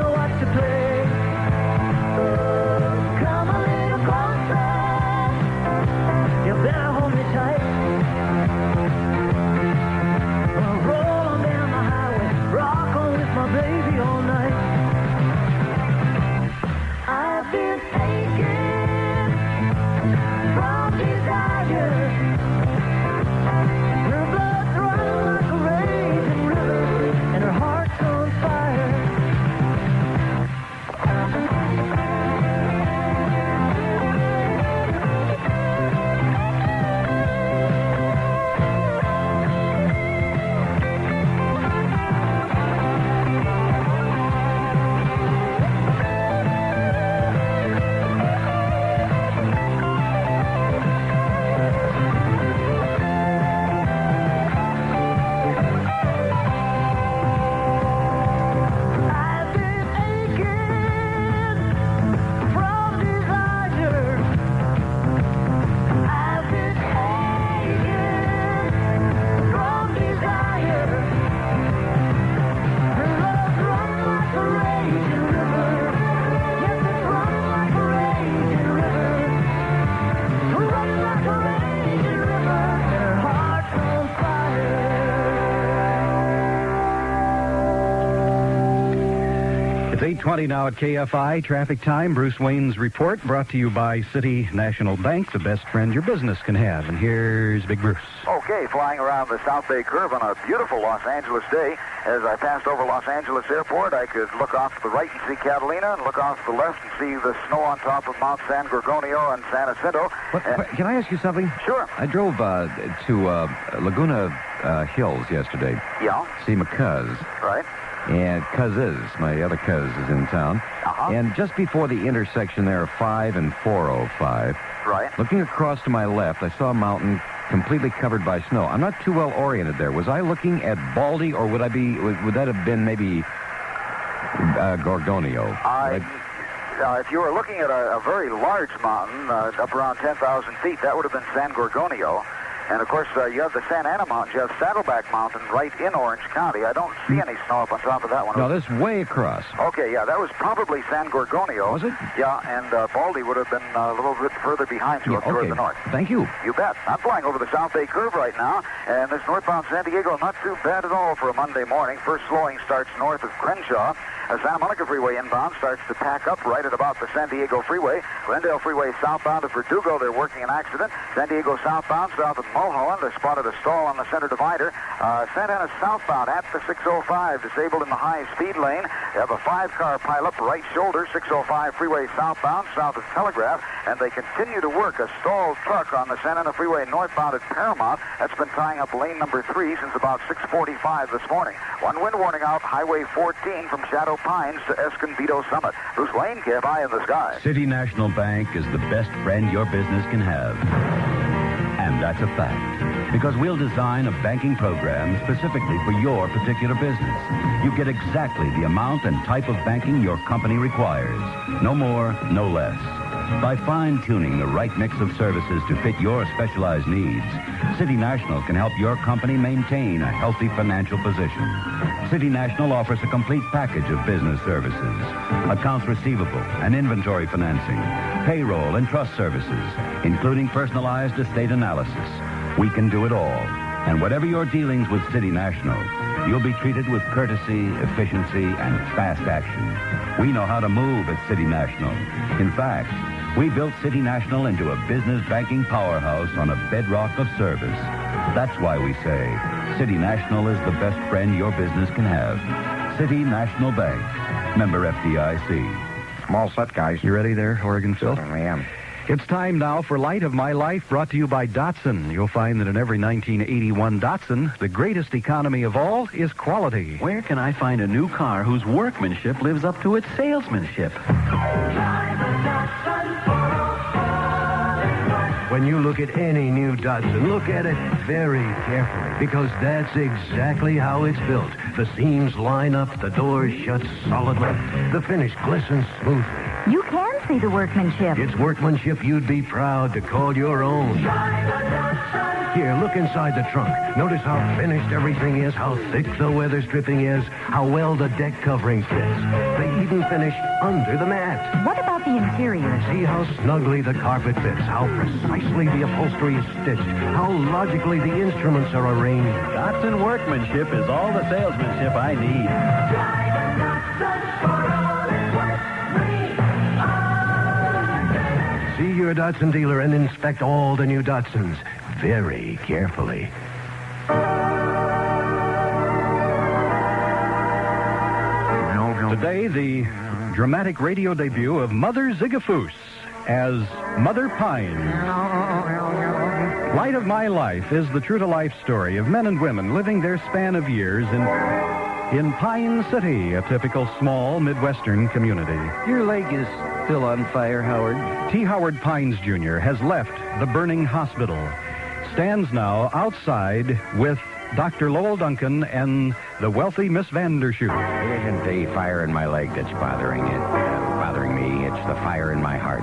It's 8:20 now at KFI. Traffic time. Bruce Wayne's report brought to you by City National Bank, the best friend your business can have. And here's Big Bruce. Okay, flying around the South Bay Curve on a beautiful Los Angeles day. As I passed over Los Angeles Airport, I could look off to the right and see Catalina, and look off to the left and see the snow on top of Mount San Gorgonio and San Jacinto. Can I ask you something? Sure. I drove to Laguna Hills yesterday. Yeah. See my cuz. Right. And my other cuz is in town. Uh-huh. And just before the intersection there of 5 and 405, right, looking across to my left, I saw a mountain completely covered by snow. I'm not too well oriented there. Was I looking at Baldy, or would that have been maybe Gorgonio? If you were looking at a very large mountain, up around 10,000 feet, that would have been San Gorgonio. And, of course, you have the Santa Ana Mountains. You have Saddleback Mountain right in Orange County. I don't see any snow up on top of that one. No, that's way across. Okay, yeah, that was probably San Gorgonio. Was it? Yeah, and Baldy would have been a little bit further behind you up toward the north. Thank you. You bet. I'm flying over the South Bay Curve right now, and this northbound San Diego, not too bad at all for a Monday morning. First slowing starts north of Crenshaw. Santa Monica Freeway inbound starts to pack up right at about the San Diego Freeway. Glendale Freeway southbound of Verdugo, they're working an accident. San Diego southbound south of Mulholland, they spotted a stall on the center divider. Santa Ana southbound at the 605, disabled in the high speed lane. They have a 5-car pileup right shoulder, 605 freeway southbound south of Telegraph, and they continue to work a stalled truck on the Santa Ana Freeway northbound at Paramount. That's been tying up lane number 3 since about 6:45 this morning. One wind warning out, Highway 14 from Shadow Pines to Escondido Summit. Bruce Wayne, KFI in the sky. City National Bank is the best friend your business can have. And that's a fact. Because we'll design a banking program specifically for your particular business. You get exactly the amount and type of banking your company requires. No more, no less. By fine-tuning the right mix of services to fit your specialized needs, City National can help your company maintain a healthy financial position. City National offers a complete package of business services, accounts receivable and inventory financing, payroll and trust services, including personalized estate analysis. We can do it all. And whatever your dealings with City National, you'll be treated with courtesy, efficiency, and fast action. We know how to move at City National. In fact, we built City National into a business banking powerhouse on a bedrock of service. That's why we say City National is the best friend your business can have. City National Bank. Member FDIC. Small set, guys. You ready there, Oregon Phil? I am. It's time now for Light of My Life, brought to you by Datsun. You'll find that in every 1981 Datsun, the greatest economy of all is quality. Where can I find a new car whose workmanship lives up to its salesmanship? When you look at any new Datsun, look at it very carefully, because that's exactly how it's built. The seams line up, the doors shut solidly, the finish glistens smoothly. You can see the workmanship. It's workmanship you'd be proud to call your own. Here, look inside the trunk. Notice how finished everything is, how thick the weather stripping is, how well the deck covering fits. They even finish under the mat. What about the interior? See how snugly the carpet fits, how precisely the upholstery is stitched, how logically the instruments are arranged. Datsun workmanship is all the salesmanship I need. See your Datsun dealer and inspect all the new Datsuns very carefully. Today, the dramatic radio debut of Mother Zigafoos as Mother Pine. Light of My Life is the true-to-life story of men and women living their span of years in Pine City, a typical small Midwestern community. Your leg is still on fire, Howard. T. Howard Pines, Jr. has left the burning hospital, stands now outside with Dr. Lowell Duncan and the wealthy Miss Vandershoot. It isn't the fire in my leg that's bothering me. It's the fire in my heart.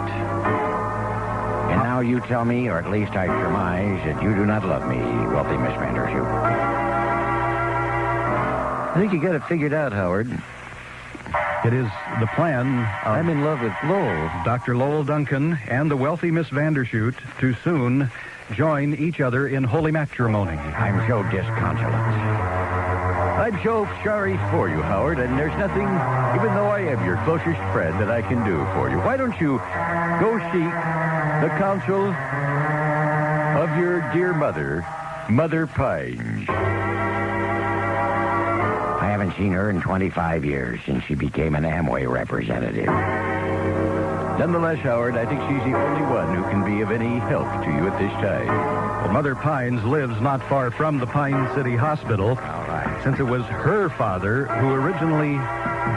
And now you tell me, or at least I surmise, that you do not love me, wealthy Miss Vandershoot. I think you got it figured out, Howard. It is the plan of I'm in love with Lowell. Dr. Lowell Duncan and the wealthy Miss Vandershoot to soon join each other in holy matrimony. I'm so disconsolate. I'm so sorry for you, Howard, and there's nothing, even though I am your closest friend, that I can do for you. Why don't you go seek the counsel of your dear mother, Mother Pines? I haven't seen her in 25 years since she became an Amway representative. Nonetheless, Howard, I think she's the only one who can be of any help to you at this time. Well, Mother Pines lives not far from the Pine City Hospital. All right. Since it was her father who originally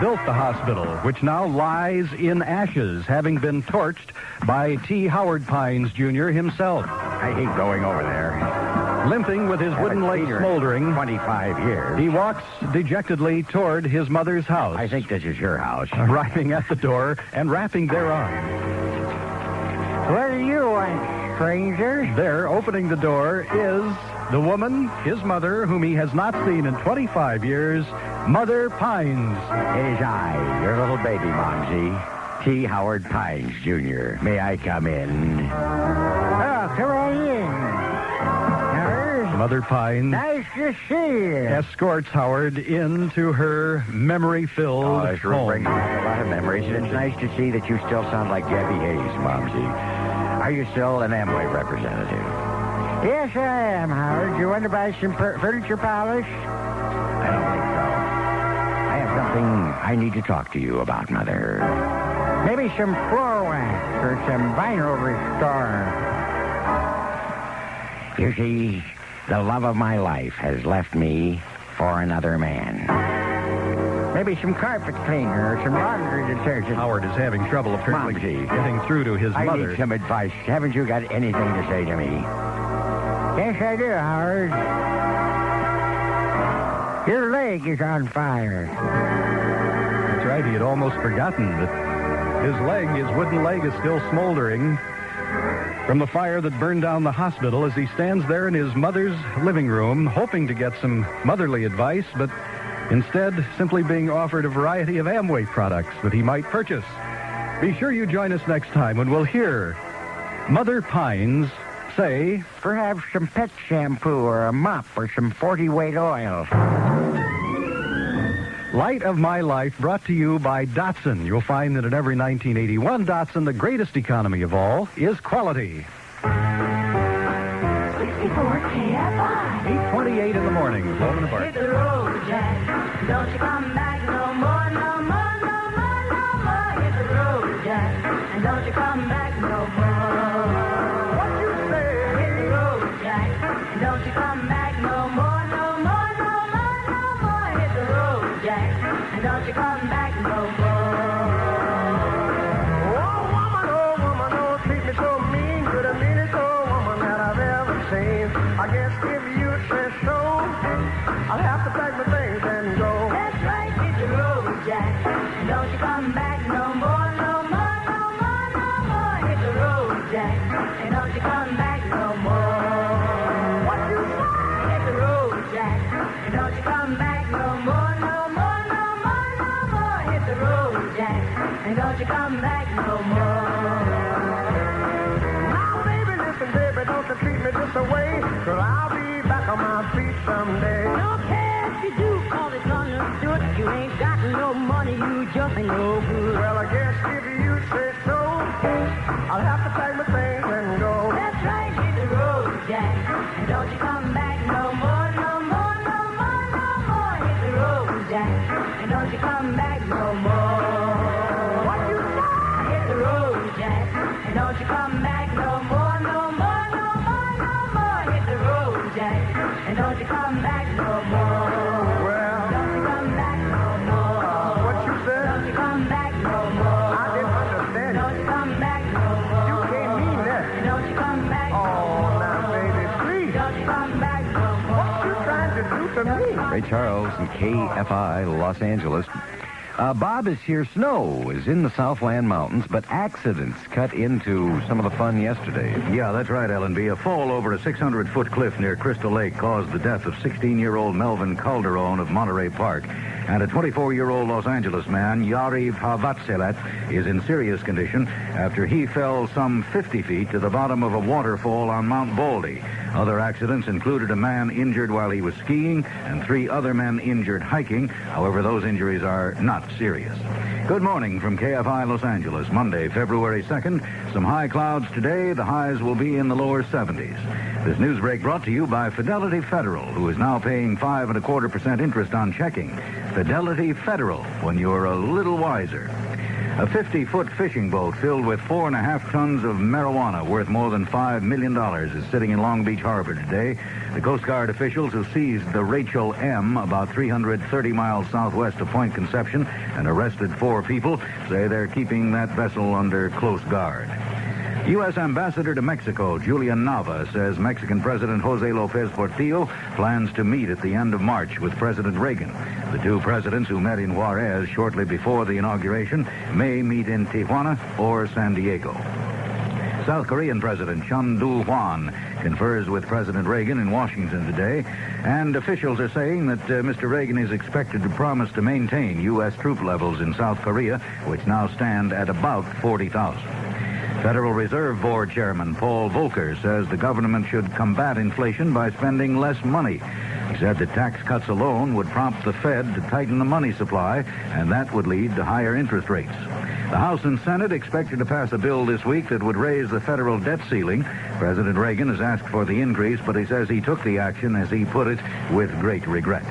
built the hospital, which now lies in ashes, having been torched by T. Howard Pines, Jr. himself. I hate going over there. Limping with his wooden leg smoldering, 25 years. He walks dejectedly toward his mother's house. I think this is your house. Arriving at the door and rapping thereon. What do you want, stranger? There, opening the door, is the woman, his mother, whom he has not seen in 25 years, Mother Pines. It is I, your little baby, Momsy, T. Howard Pines, Jr. May I come in? Oh, come on in. Mother Pines Nice to see you. escorts Howard into her memory-filled This room home. brings back a lot of memories, and it's nice to see that you still sound like Gabby Hayes, Momsy. Are you still an Amway representative? Yes, I am, Howard. You want to buy some furniture polish? I don't think so. I have something I need to talk to you about, Mother. Maybe some floor wax or some vinyl restore. You see, the love of my life has left me for another man. Maybe some carpet cleaner or some laundry detergent. Howard is having trouble apparently Momsy, getting through to his I mother. need some advice. Haven't you got anything to say to me? Yes, I do, Howard. Your leg is on fire. That's right, he had almost forgotten that his wooden leg is still smoldering from the fire that burned down the hospital as he stands there in his mother's living room, hoping to get some motherly advice, but instead simply being offered a variety of Amway products that he might purchase. Be sure you join us next time when we'll hear Mother Pines say, perhaps some pet shampoo or a mop or some 40-weight oil. Light of My Life, brought to you by Datsun. You'll find that in every 1981 Datsun, the greatest economy of all is quality. 64 KFI. 8:28 in the morning. Lohman and Barkley. Hit the road, Jack. Don't you come back no more, no more, no more, no more. Hit the road, Jack. And don't you come back no more. What you say? Hit the road, Jack. And don't you come back no more, no more, no more, no more. Hit the road, Jack. And don't you come back no more. Oh, woman, oh, treat me so mean. You're the meanest old woman that I've ever seen. I guess if you say so, I'll have to pack my things and go. That's right, hit the road, Jack. And don't you come back no more, no more, no more, no more. Hit the road, Jack. And don't you come back no more. What you say? Hit the road, Jack. And don't you come back no more, no more, no more, no more. Hit the road, Jack. And don't you come back no more. Now, baby, listen, baby, don't you treat me this away. 'Cause I'll be back on my feet someday. Don't care if you do, 'cause it's understood. You ain't got no money, you just ain't no good. Well, I guess if you say so, I'll have to pack my things and go. That's right, hit the road, Jack. And don't you come back no more, no more, no more, no more. Hit the road, Jack. And don't you come back no more. What you say? Hit the road, Jack. And don't you come back no more, no more, no more, no more. Hit the road, Jack. And don't you come back no more. Well, don't you come back no more. What you said? Don't you come back no more. I didn't understand. Don't you come back no more. You can't mean that. Don't you come back no more. Oh, now, baby, please. Don't you come back no more. What you trying to do to me? Ray Charles and KFI, Los Angeles. Bob is here. Snow is in the Southland Mountains, but accidents cut into some of the fun yesterday. Yeah, that's right, L&B. A fall over a 600-foot cliff near Crystal Lake caused the death of 16-year-old Melvin Calderon of Monterey Park. And a 24-year-old Los Angeles man, Yari Pavatselat, is in serious condition after he fell some 50 feet to the bottom of a waterfall on Mount Baldy. Other accidents included a man injured while he was skiing and 3 other men injured hiking. However, those injuries are not serious. Good morning from KFI Los Angeles, Monday, February 2nd. Some high clouds today. The highs will be in the lower 70s. This news break brought to you by Fidelity Federal, who is now paying 5.25% interest on checking. Fidelity Federal, when you're a little wiser. A 50-foot fishing boat filled with 4.5 tons of marijuana worth more than $5 million is sitting in Long Beach Harbor today. The Coast Guard officials who seized the Rachel M. about 330 miles southwest of Point Conception and arrested 4 people say they're keeping that vessel under close guard. U.S. Ambassador to Mexico, Julian Nava, says Mexican President Jose López Portillo plans to meet at the end of March with President Reagan. The 2 presidents who met in Juarez shortly before the inauguration may meet in Tijuana or San Diego. South Korean President Chun Doo-hwan confers with President Reagan in Washington today, and officials are saying that Mr. Reagan is expected to promise to maintain U.S. troop levels in South Korea, which now stand at about 40,000. Federal Reserve Board Chairman Paul Volcker says the government should combat inflation by spending less money. He said that tax cuts alone would prompt the Fed to tighten the money supply, and that would lead to higher interest rates. The House and Senate expected to pass a bill this week that would raise the federal debt ceiling. President Reagan has asked for the increase, but he says he took the action, as he put it, with great regret.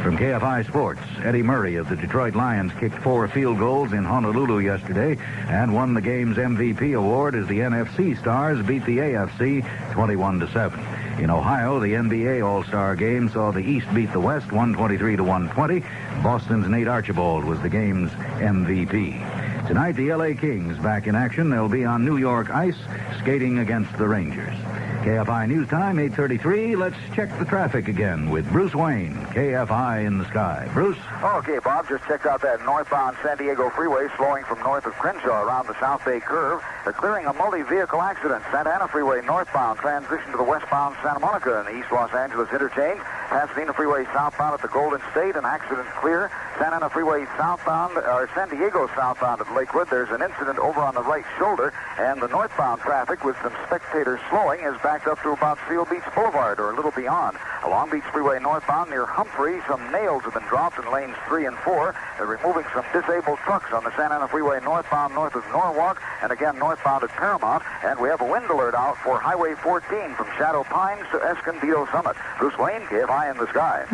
From KFI Sports, Eddie Murray of the Detroit Lions kicked 4 field goals in Honolulu yesterday and won the game's MVP award as the NFC Stars beat the AFC 21-7. In Ohio, the NBA All-Star Game saw the East beat the West 123-120. Boston's Nate Archibald was the game's MVP. Tonight, the LA Kings back in action. They'll be on New York ice, skating against the Rangers. KFI News Time, 8:33. Let's check the traffic again with Bruce Wayne, KFI in the Sky. Bruce? Okay, Bob, just checked out that northbound San Diego freeway slowing from north of Crenshaw around the South Bay curve. They're clearing a multi-vehicle accident. Santa Ana Freeway northbound transition to the westbound Santa Monica and the East Los Angeles interchange. Pasadena Freeway southbound at the Golden State, an accident clear. Santa Ana Freeway southbound, or San Diego southbound at Lakewood. There's an incident over on the right shoulder, and the northbound traffic with some spectators slowing is backed up to about Seal Beach Boulevard or a little beyond. Along Beach Freeway northbound near Humphrey, some nails have been dropped in lanes 3 and 4. They're removing some disabled trucks on the Santa Ana Freeway northbound north of Norwalk and again northbound at Paramount. And we have a wind alert out for Highway 14 from Shadow Pines to Escondido Summit. Bruce Wayne, KFI in the Sky.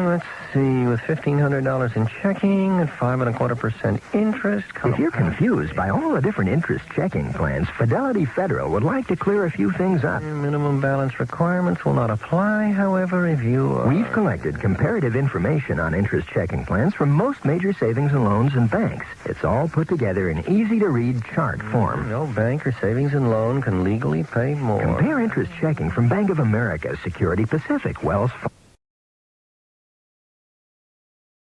Let's see, with $1,500 in checking and 5.25% interest. If you're confused by all the different interest checking plans, Fidelity Federal would like to clear a few things up. Minimum balance requirements will not apply, however, if you are... We've collected comparative information on interest checking plans from most major savings and loans and banks. It's all put together in easy-to-read chart form. No bank or savings and loan can legally pay more. Compare interest checking from Bank of America, Security Pacific, Wells Fargo.